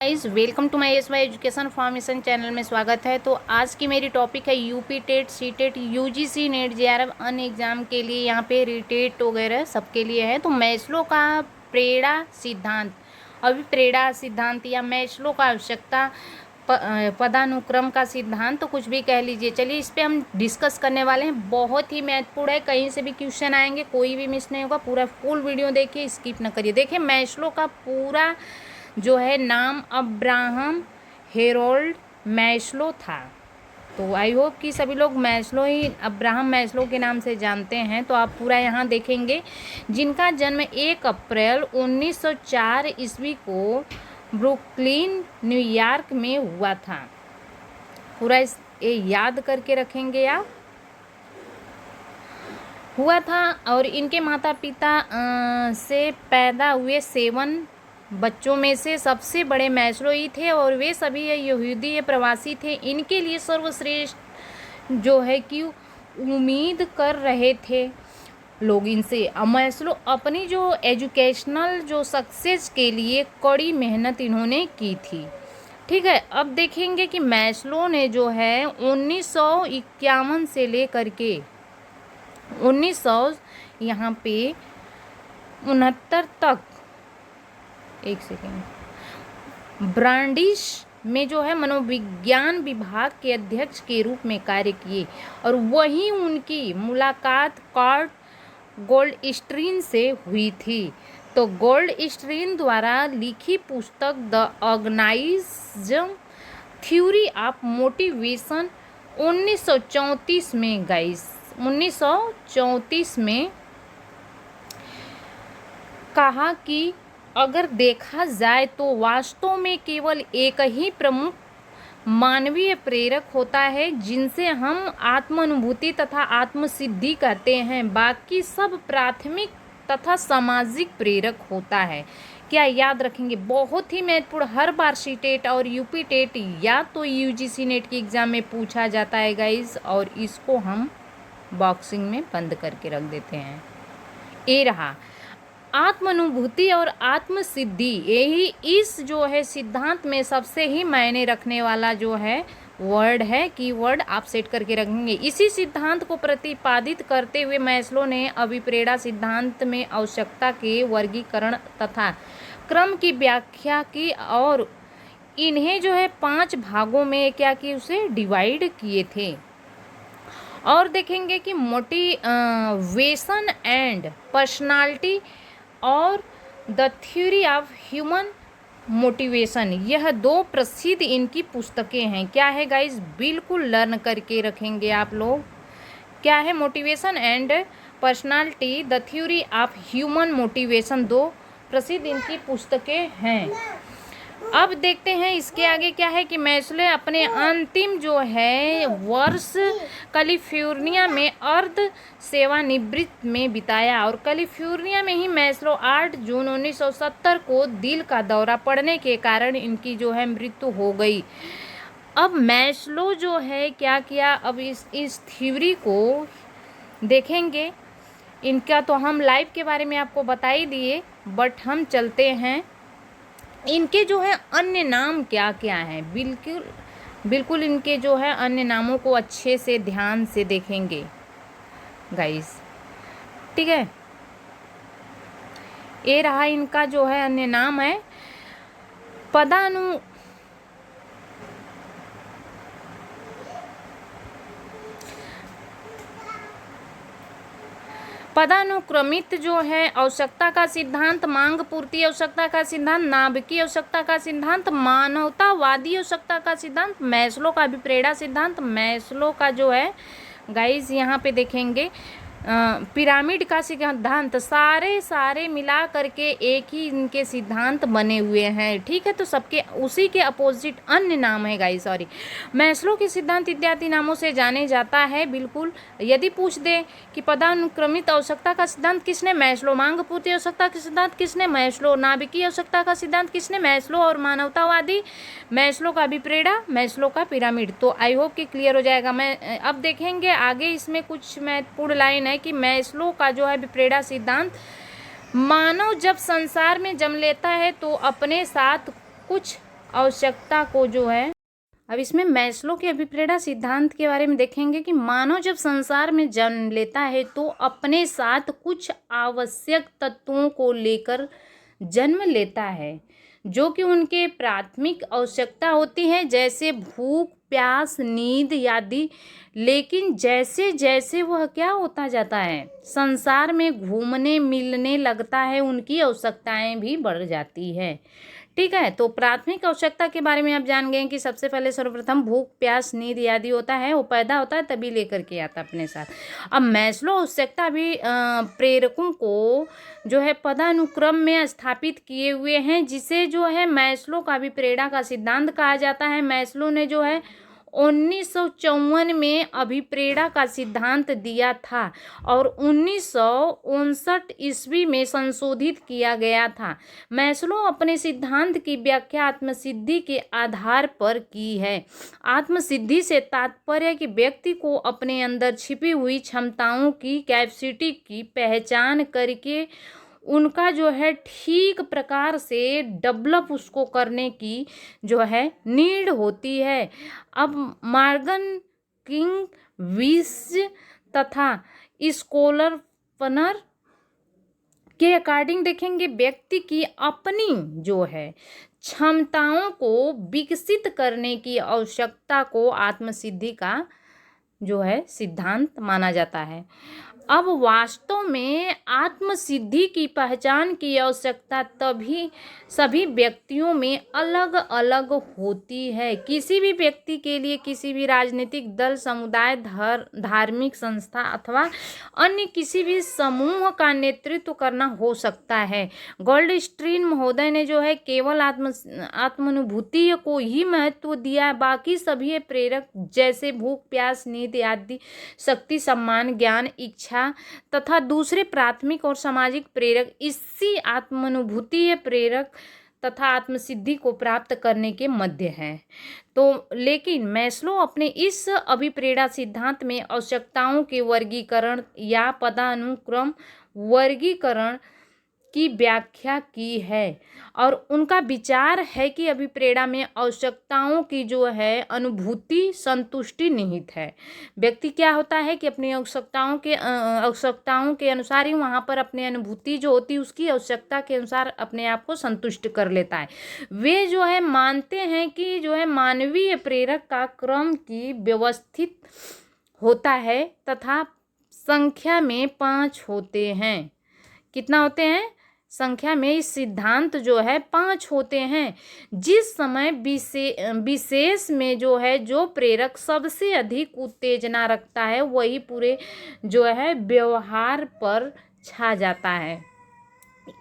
Guys welcome to my SY education formation channel में स्वागत है। तो आज की मेरी टॉपिक है UP TET, C TET, UGC NET, JRF अन्य एग्जाम के लिए यहाँ पे रिटेट वगैरह सबके लिए है। तो मैस्लो का प्रेरणा सिद्धांत, अभिप्रेरणा सिद्धांत या मैस्लो का आवश्यकता पदानुक्रम का सिद्धांत, तो कुछ भी कह लीजिए। चलिए इस पे हम डिस्कस करने वाले हैं। बहुत ही महत्वपूर्ण है, कहीं से भी क्वेश्चन आएंगे, कोई भी मिस नहीं होगा। पूरा फुल वीडियो देखिए, स्किप ना करिए। देखिए मैस्लो का पूरा जो है नाम अब्राहम हेरोल्ड मैस्लो था। तो आई होप कि सभी लोग मैस्लो ही अब्राहम मैस्लो के नाम से जानते हैं। तो आप पूरा यहाँ देखेंगे, जिनका जन्म 1 अप्रैल 1904 ईस्वी को ब्रुकलिन न्यूयॉर्क में हुआ था। पूरा ये याद करके रखेंगे आप, हुआ था। और इनके माता पिता से पैदा हुए 7 बच्चों में से सबसे बड़े मैस्लो ही थे और वे सभी यहूदी प्रवासी थे। इनके लिए सर्वश्रेष्ठ जो है कि उम्मीद कर रहे थे लोग इनसे। मैस्लो अपनी जो एजुकेशनल जो सक्सेस के लिए कड़ी मेहनत इन्होंने की थी। ठीक है, अब देखेंगे कि मैस्लो ने जो है 1951 से लेकर के 1900 यहाँ पे 69 तक, एक सेकेंड, ब्रांडिश में जो है मनोविज्ञान विभाग के अध्यक्ष के रूप में कार्य किए। और वहीं उनकी मुलाकात कार्ट गोल्डस्टीन से हुई थी। तो गोल्डस्टीन द्वारा लिखी पुस्तक the organised theory of motivation 1934 में, गाइस 1934 में कहा कि अगर देखा जाए तो वास्तव में केवल एक ही प्रमुख मानवीय प्रेरक होता है जिनसे हम आत्मानुभूति तथा आत्मसिद्धि कहते हैं। बाकी सब प्राथमिक तथा सामाजिक प्रेरक होता है। क्या याद रखेंगे, बहुत ही महत्वपूर्ण, हर बार सी टेट और यूपी टेट या तो यूजीसी नेट की एग्जाम में पूछा जाता है गाइज, और इसको हम बॉक्सिंग में बंद करके रख देते हैं। ये रहा आत्मानुभूति और आत्मसिद्धि, यही इस जो है सिद्धांत में सबसे ही मायने रखने वाला जो है वर्ड है, कीवर्ड आप सेट करके रखेंगे। इसी सिद्धांत को प्रतिपादित करते हुए मैस्लो ने अभिप्रेरणा सिद्धांत में आवश्यकता के वर्गीकरण तथा क्रम की व्याख्या की और इन्हें जो है 5 भागों में क्या कि उसे डिवाइड किए थे। और देखेंगे कि मोटिवेशन एंड पर्सनालिटी और the theory of human motivation, यह 2 प्रसिद्ध इनकी पुस्तकें हैं। क्या है गाइस, बिल्कुल लर्न करके रखेंगे आप लोग। क्या है, motivation and personality, the theory of human motivation, 2 प्रसिद्ध इनकी पुस्तकें हैं। अब देखते हैं इसके आगे क्या है कि मैस्लो अपने अंतिम जो है वर्ष कैलिफोर्निया में अर्ध सेवानिवृत्त में बिताया। और कैलिफोर्निया में ही मैस्लो 8 जून 1970 को दिल का दौरा पड़ने के कारण इनकी जो है मृत्यु हो गई। अब मैस्लो जो है क्या किया, अब इस थ्योरी को देखेंगे। इनका तो हम लाइफ के बारे में आपको बता ही दिए, बट हम चलते हैं इनके जो है अन्य नाम क्या क्या हैं। बिल्कुल इनके जो है अन्य नामों को अच्छे से ध्यान से देखेंगे गाइस। ठीक है, ये रहा इनका जो है अन्य नाम है पदानुक्रमित जो है आवश्यकता का सिद्धांत, मांग पूर्ति आवश्यकता का सिद्धांत, नाभिकीय आवश्यकता का सिद्धांत, मानवतावादी आवश्यकता का सिद्धांत, मैस्लो का अभिप्रेरणा सिद्धांत, मैस्लो का जो है गाइस यहाँ पे देखेंगे पिरामिड का सिद्धांत, सारे मिला करके एक ही इनके सिद्धांत बने हुए हैं। ठीक है, तो सबके उसी के अपोजिट अन्य नाम है गाइस, सॉरी, मैस्लो के सिद्धांत इत्यादि नामों से जाने जाता है। बिल्कुल यदि पूछ दे कि पदानुक्रमित आवश्यकता का सिद्धांत किसने, मैस्लो, मांग पूर्ति आवश्यकता का सिद्धांत किसने, मैस्लो, नाभिकीय आवश्यकता का सिद्धांत किसने, मैस्लो, और मानवतावादी मैस्लो का अभिप्रेरणा, मैस्लो का पिरामिड। तो आई होप कि क्लियर हो जाएगा। मैं अब देखेंगे आगे इसमें कुछ महत्वपूर्ण लाइन है कि मैस्लो का जो है अभिप्रेरणा सिद्धांत, मानव जब संसार में जन्म लेता है तो अपने साथ कुछ आवश्यकता को जो है, अब इसमें मैस्लो के अभिप्रेरणा सिद्धांत के बारे में देखेंगे कि मानव जब संसार में जन्म लेता है तो अपने साथ कुछ आवश्यक तत्वों को लेकर जन्म लेता है जो कि उनके प्राथमिक आवश्यकता होती है, जैसे भूख, प्यास, नींद आदि। लेकिन जैसे जैसे वह क्या होता जाता है, संसार में घूमने मिलने लगता है, उनकी आवश्यकताएं भी बढ़ जाती है। ठीक है, तो प्राथमिक आवश्यकता के बारे में आप जान गए कि सबसे पहले सर्वप्रथम भूख, प्यास, नींद आदि होता है, वो पैदा होता है तभी लेकर के आता है अपने साथ। अब मैस्लो आवश्यकता भी प्रेरकों को जो है पदानुक्रम में स्थापित किए हुए हैं, जिसे जो है मैस्लो का भी प्रेरणा का सिद्धांत कहा जाता है। मैस्लो ने जो है 1954 में अभिप्रेरणा का सिद्धांत दिया था और 1959 ईस्वी में संशोधित किया गया था। मैस्लो अपने सिद्धांत की व्याख्या आत्मसिद्धि के आधार पर की है। आत्मसिद्धि से तात्पर्य कि व्यक्ति को अपने अंदर छिपी हुई क्षमताओं की कैपेसिटी की पहचान करके उनका जो है ठीक प्रकार से डेवलप उसको करने की जो है नीड होती है। अब मॉर्गन किंग विस तथा स्कॉलर पनर के अकॉर्डिंग देखेंगे व्यक्ति की अपनी जो है क्षमताओं को विकसित करने की आवश्यकता को आत्मसिद्धि का जो है सिद्धांत माना जाता है। अब वास्तव में आत्मसिद्धि की पहचान की आवश्यकता तभी सभी व्यक्तियों में अलग अलग होती है। किसी भी व्यक्ति के लिए किसी भी राजनीतिक दल, समुदाय, धार्मिक संस्था अथवा अन्य किसी भी समूह का नेतृत्व करना हो सकता है। गोल्डस्टीन महोदय ने जो है केवल आत्मानुभूति को ही महत्व दिया, बाकी सभी प्रेरक जैसे भूख, प्यास, नींद आदि शक्ति, सम्मान, ज्ञान, इच्छा तथा दूसरे प्राथमिक और सामाजिक प्रेरक इसी आत्मानुभूति प्रेरक तथा आत्मसिद्धि को प्राप्त करने के मध्य है। तो लेकिन मैस्लो अपने इस अभिप्रेरणा सिद्धांत में आवश्यकताओं के वर्गीकरण या पदानुक्रम वर्गीकरण की व्याख्या की है और उनका विचार है कि अभिप्रेरणा में आवश्यकताओं की जो है अनुभूति संतुष्टि निहित है। व्यक्ति क्या होता है कि अपनी आवश्यकताओं के अनुसार ही वहाँ पर अपनी अनुभूति जो होती है उसकी आवश्यकता के अनुसार अपने आप को संतुष्ट कर लेता है। वे जो है मानते हैं कि जो है मानवीय प्रेरक का क्रम की व्यवस्थित होता है तथा संख्या में 5 होते हैं। कितना होते हैं? संख्या में इस सिद्धांत जो है 5 होते हैं। जिस समय विशेष में जो है जो प्रेरक सबसे अधिक उत्तेजना रखता है वही पूरे जो है व्यवहार पर छा जाता है।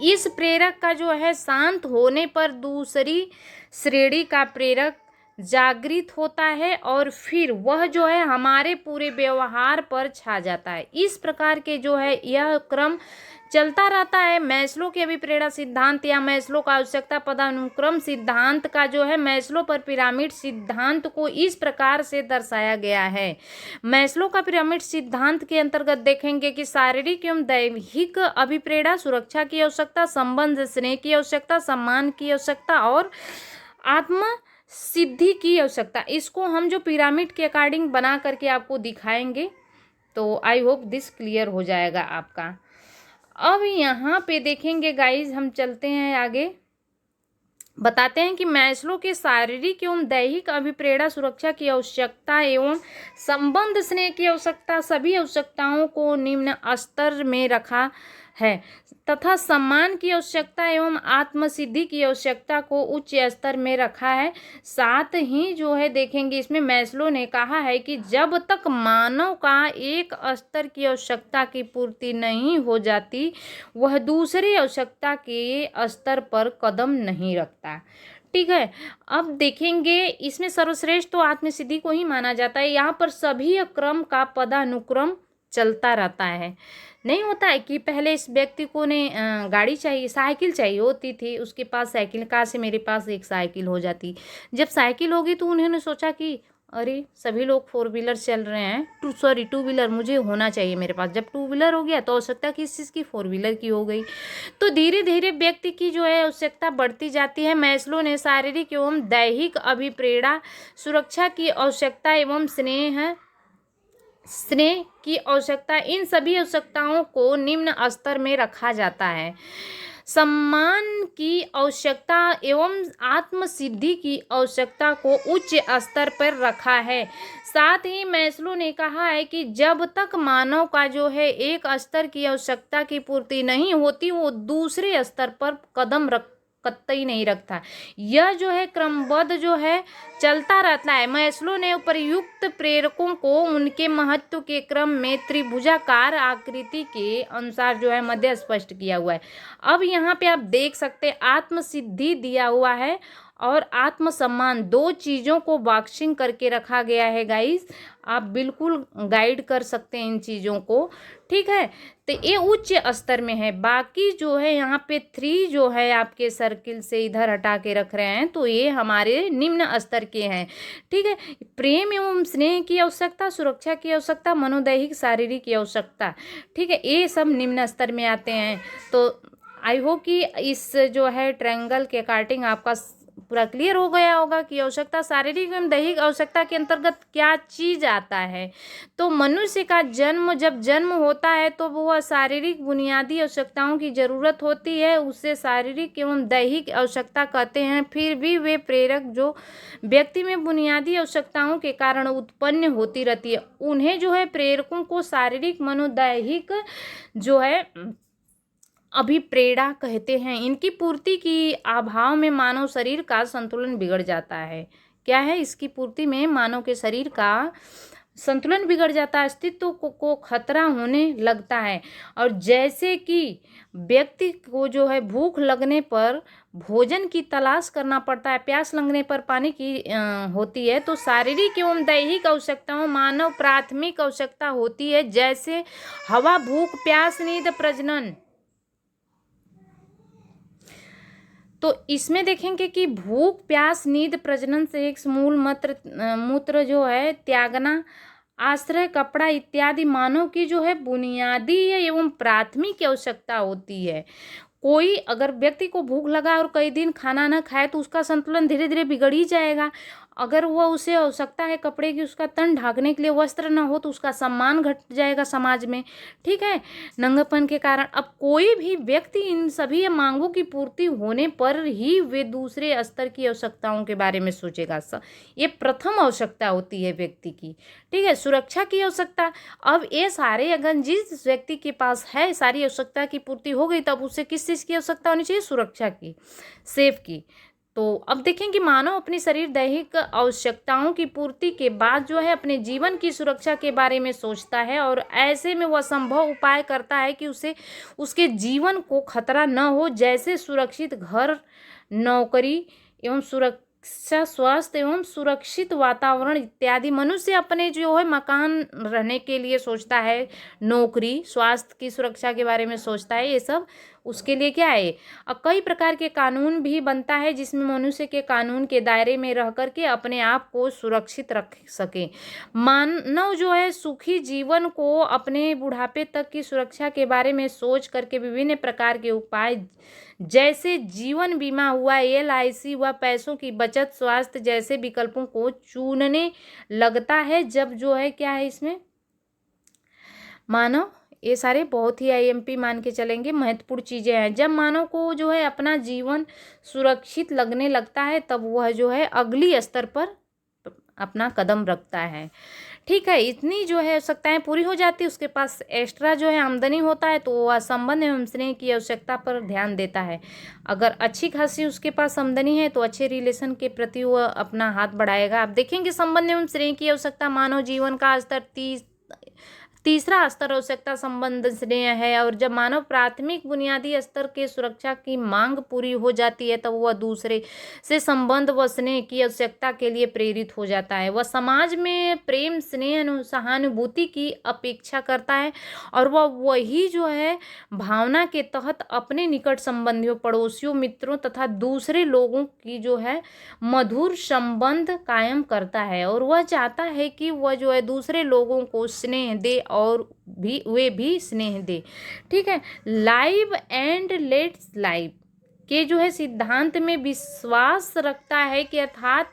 इस प्रेरक का जो है शांत होने पर दूसरी श्रेणी का प्रेरक जागृत होता है और फिर वह जो है हमारे पूरे व्यवहार पर छा जाता है। इस प्रकार के जो है यह क्रम चलता रहता है। मैस्लो के अभिप्रेरणा सिद्धांत या मैस्लो का आवश्यकता पदानुक्रम सिद्धांत का जो है मैस्लो पर पिरामिड सिद्धांत को इस प्रकार से दर्शाया गया है। मैस्लो का पिरामिड सिद्धांत के अंतर्गत देखेंगे कि शारीरिक एवं दैहिक अभिप्रेरणा, सुरक्षा की आवश्यकता, संबंध, स्नेह की आवश्यकता, सम्मान की आवश्यकता और आत्म सिद्धि की आवश्यकता, इसको हम जो पिरामिड के अकॉर्डिंग बना करके आपको दिखाएंगे। तो आई होप दिस क्लियर हो जाएगा आपका। अब यहाँ पे देखेंगे गाइज, हम चलते हैं आगे, बताते हैं कि मैस्लो के शारीरिक एवं दैहिक अभिप्रेरणा, सुरक्षा की आवश्यकता एवं संबंध, स्नेह की आवश्यकता सभी आवश्यकताओं को निम्न स्तर में रखा है तथा सम्मान की आवश्यकता एवं आत्मसिद्धि की आवश्यकता को उच्च स्तर में रखा है। साथ ही जो है देखेंगे इसमें मैस्लो ने कहा है कि जब तक मानव का एक स्तर की आवश्यकता की पूर्ति नहीं हो जाती वह दूसरी आवश्यकता के स्तर पर कदम नहीं रखता। ठीक है, अब देखेंगे इसमें सर्वश्रेष्ठ तो आत्मसिद्धि को ही माना जाता है। यहाँ पर सभी क्रम का पदानुक्रम चलता रहता है। नहीं होता है कि पहले इस व्यक्ति को ने गाड़ी चाहिए, साइकिल चाहिए होती थी, उसके पास साइकिल, कहाँ से मेरे पास एक साइकिल हो जाती। जब साइकिल होगी तो उन्होंने सोचा कि अरे सभी लोग 4 व्हीलर चल रहे हैं, टू व्हीलर मुझे होना चाहिए मेरे पास। जब 2 व्हीलर हो गया तो आवश्यकता किस चीज़ की, 4 व्हीलर की हो गई। तो धीरे धीरे व्यक्ति की जो है आवश्यकता बढ़ती जाती है। मैस्लो ने शारीरिक एवं दैहिक अभिप्रेरणा, सुरक्षा की आवश्यकता एवं स्नेह की आवश्यकता, इन सभी आवश्यकताओं को निम्न स्तर में रखा जाता है। सम्मान की आवश्यकता एवं आत्मसिद्धि की आवश्यकता को उच्च स्तर पर रखा है। साथ ही मैस्लो ने कहा है कि जब तक मानव का जो है एक स्तर की आवश्यकता की पूर्ति नहीं होती, वो दूसरे स्तर पर कदम कतई नहीं रखता। यह जो है क्रमबद्ध जो है चलता रहता है। मैस्लो ने उपयुक्त प्रेरकों को उनके महत्व के क्रम में त्रिभुजाकार आकृति के अनुसार जो है मध्य स्पष्ट किया हुआ है। अब यहाँ पे आप देख सकते हैं आत्मसिद्धि दिया हुआ है और आत्मसम्मान, 2 चीज़ों को बॉक्सिंग करके रखा गया है गाइस। आप बिल्कुल गाइड कर सकते हैं इन चीज़ों को, ठीक है। तो ये उच्च स्तर में है। बाकी जो है यहाँ पे 3 जो है आपके सर्किल से इधर हटा के रख रहे हैं, तो ये हमारे निम्न स्तर के हैं, ठीक है। प्रेम एवं स्नेह की आवश्यकता, सुरक्षा की आवश्यकता, मनोदैहिक शारीरिक की आवश्यकता, ठीक है, ये सब निम्न स्तर में आते हैं। तो आई होप कि इस जो है ट्रायंगल के अकॉर्डिंग आपका पूरा क्लियर हो गया होगा कि आवश्यकता शारीरिक एवं दैहिक आवश्यकता के अंतर्गत क्या चीज आता है। तो मनुष्य का जब जन्म होता है तो वह शारीरिक बुनियादी आवश्यकताओं की जरूरत होती है, उसे शारीरिक एवं दैहिक आवश्यकता कहते हैं। फिर भी वे प्रेरक जो व्यक्ति में बुनियादी आवश्यकताओं के कारण उत्पन्न होती रहती है, उन्हें जो है प्रेरकों को शारीरिक मनोदैहिक जो है अभिप्रेरणा कहते हैं। इनकी पूर्ति की अभाव में मानव शरीर का संतुलन बिगड़ जाता है। क्या है, इसकी पूर्ति में मानव के शरीर का संतुलन बिगड़ जाता है, अस्तित्व को खतरा होने लगता है। और जैसे कि व्यक्ति को जो है भूख लगने पर भोजन की तलाश करना पड़ता है, प्यास लगने पर पानी की होती है, तो शारीरिक एवं दैहिक आवश्यकताओं मानव प्राथमिक आवश्यकता होती है, जैसे हवा, भूख, प्यास, नींद, प्रजनन। तो इसमें देखेंगे कि भूख, प्यास, नींद, प्रजनन से एक मूल मूत्र जो है त्यागना, आश्रय, कपड़ा इत्यादि मानव की जो है बुनियादी एवं प्राथमिक आवश्यकता होती है। कोई अगर व्यक्ति को भूख लगा और कई दिन खाना ना खाए तो उसका संतुलन धीरे धीरे बिगड़ ही जाएगा। अगर वह उसे आवश्यकता है कपड़े की, उसका तन ढांकने के लिए वस्त्र ना हो तो उसका सम्मान घट जाएगा समाज में, ठीक है, नंगापन के कारण। अब कोई भी व्यक्ति इन सभी मांगों की पूर्ति होने पर ही वे दूसरे स्तर की आवश्यकताओं के बारे में सोचेगा। ये प्रथम आवश्यकता होती है व्यक्ति की, ठीक है। सुरक्षा की आवश्यकता, अब ये सारे अगर जिस व्यक्ति के पास है सारी आवश्यकता की पूर्ति हो गई, तब उसे किस चीज़ की आवश्यकता होनी चाहिए, सुरक्षा की, सेफ की। तो अब देखें कि मानव अपनी शरीर दैहिक आवश्यकताओं की पूर्ति के बाद जो है अपने जीवन की सुरक्षा के बारे में सोचता है, और ऐसे में वह संभव उपाय करता है कि उसे उसके जीवन को खतरा न हो, जैसे सुरक्षित घर, नौकरी एवं सुरक्षा, स्वास्थ्य एवं सुरक्षित वातावरण इत्यादि। मनुष्य अपने जो है मकान रहने के लिए सोचता है, नौकरी, स्वास्थ्य की सुरक्षा के बारे में सोचता है, ये सब उसके लिए क्या है। और कई प्रकार के कानून भी बनता है जिसमें मनुष्य के कानून के दायरे में रह करके अपने आप को सुरक्षित रख सके। मानव जो है सुखी जीवन को अपने बुढ़ापे तक की सुरक्षा के बारे में सोच करके विभिन्न प्रकार के उपाय, जैसे जीवन बीमा हुआ, LIC हुआ, पैसों की बचत, स्वास्थ्य जैसे विकल्पों को चुनने लगता है। जब जो है क्या है इसमें मानव, ये सारे बहुत ही IMP मान के चलेंगे महत्वपूर्ण चीज़ें हैं। जब मानव को जो है अपना जीवन सुरक्षित लगने लगता है, तब वह जो है अगली स्तर पर अपना कदम रखता है, ठीक है। इतनी जो है आवश्यकताएं पूरी हो जाती है, उसके पास एक्स्ट्रा जो है आमदनी होता है, तो वह संबंध एवं स्नेह की आवश्यकता पर ध्यान देता है। अगर अच्छी खासी उसके पास आमदनी है तो अच्छे रिलेशन के प्रति वह अपना हाथ बढ़ाएगा। आप देखेंगे संबंध एवं स्नेह की आवश्यकता मानव जीवन का स्तर तीसरा स्तर आवश्यकता संबंध स्नेह है, और जब मानव प्राथमिक बुनियादी स्तर के सुरक्षा की मांग पूरी हो जाती है तब वह दूसरे से संबंध व स्नेह की आवश्यकता के लिए प्रेरित हो जाता है। वह समाज में प्रेम, स्नेह, सहानुभूति की अपेक्षा करता है, और वह वही जो है भावना के तहत अपने निकट संबंधियों, पड़ोसियों, मित्रों तथा दूसरे लोगों की जो है मधुर संबंध कायम करता है, और वह चाहता है कि वह जो है दूसरे लोगों को स्नेह दे और वे भी स्नेह दे। ठीक है। लाइव एंड लेट्स लाइव के जो है सिद्धांत में विश्वास रखता है कि अर्थात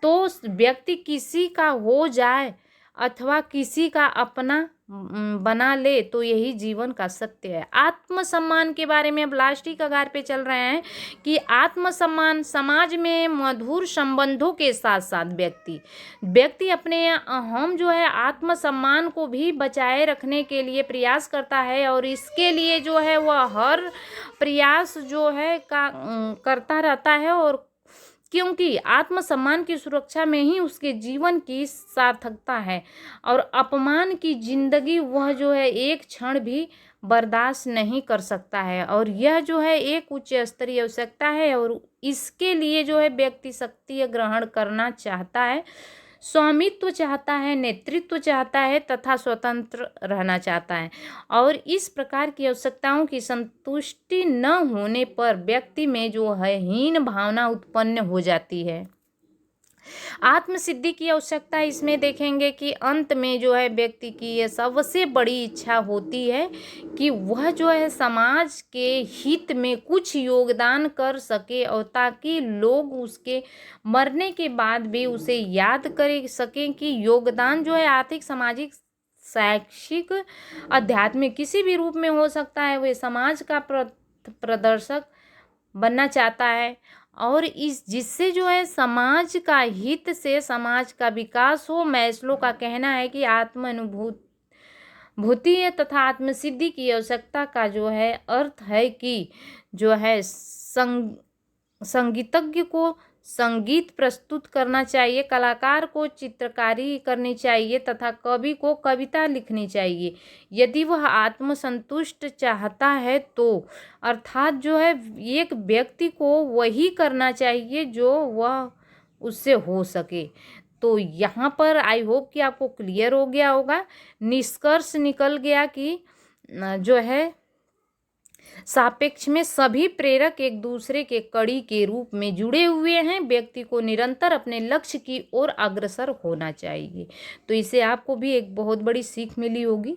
तो व्यक्ति किसी का हो जाए अथवा किसी का अपना बना ले तो यही जीवन का सत्य है। आत्मसम्मान के बारे में अब लास्ट ही कगार पे चल रहे हैं कि आत्मसम्मान समाज में मधुर संबंधों के साथ साथ व्यक्ति अपने हम जो है आत्मसम्मान को भी बचाए रखने के लिए प्रयास करता है, और इसके लिए जो है वह हर प्रयास जो है करता रहता है, और क्योंकि आत्मसम्मान की सुरक्षा में ही उसके जीवन की सार्थकता है, और अपमान की जिंदगी वह जो है एक क्षण भी बर्दाश्त नहीं कर सकता है, और यह जो है एक उच्च स्तरीय आवश्यकता है, और इसके लिए जो है व्यक्ति शक्ति ग्रहण करना चाहता है, स्वामित्व चाहता है, नेतृत्व चाहता है तथा स्वतंत्र रहना चाहता है, और इस प्रकार की आवश्यकताओं की संतुष्टि न होने पर व्यक्ति में जो है हीन भावना उत्पन्न हो जाती है। आत्मसिद्धि की आवश्यकता इसमें देखेंगे कि अंत में जो है व्यक्ति की यह सबसे बड़ी इच्छा होती है कि वह जो है समाज के हित में कुछ योगदान कर सके, और ताकि लोग उसके मरने के बाद भी उसे याद कर सकें कि योगदान जो है आर्थिक, सामाजिक, शैक्षिक, आध्यात्मिक किसी भी रूप में हो सकता है, वह समाज का प्रदर्शक बनना चाहता है, और इस जिससे जो है समाज का हित से समाज का विकास हो। मैस्लो का कहना है कि आत्मानुभूति तथा आत्मसिद्धि की आवश्यकता का जो है अर्थ है कि जो है संगीतज्ञ को संगीत प्रस्तुत करना चाहिए, कलाकार को चित्रकारी करनी चाहिए तथा कवि को कविता लिखनी चाहिए। यदि वह आत्मसंतुष्ट चाहता है तो अर्थात जो है एक व्यक्ति को वही करना चाहिए जो वह उससे हो सके। तो यहाँ पर आई होप कि आपको क्लियर हो गया होगा, निष्कर्ष निकल गया कि जो है सापेक्ष में सभी प्रेरक एक दूसरे के कड़ी के रूप में जुड़े हुए हैं। व्यक्ति को निरंतर अपने लक्ष्य की ओर अग्रसर होना चाहिए। तो इसे आपको भी एक बहुत बड़ी सीख मिली होगी।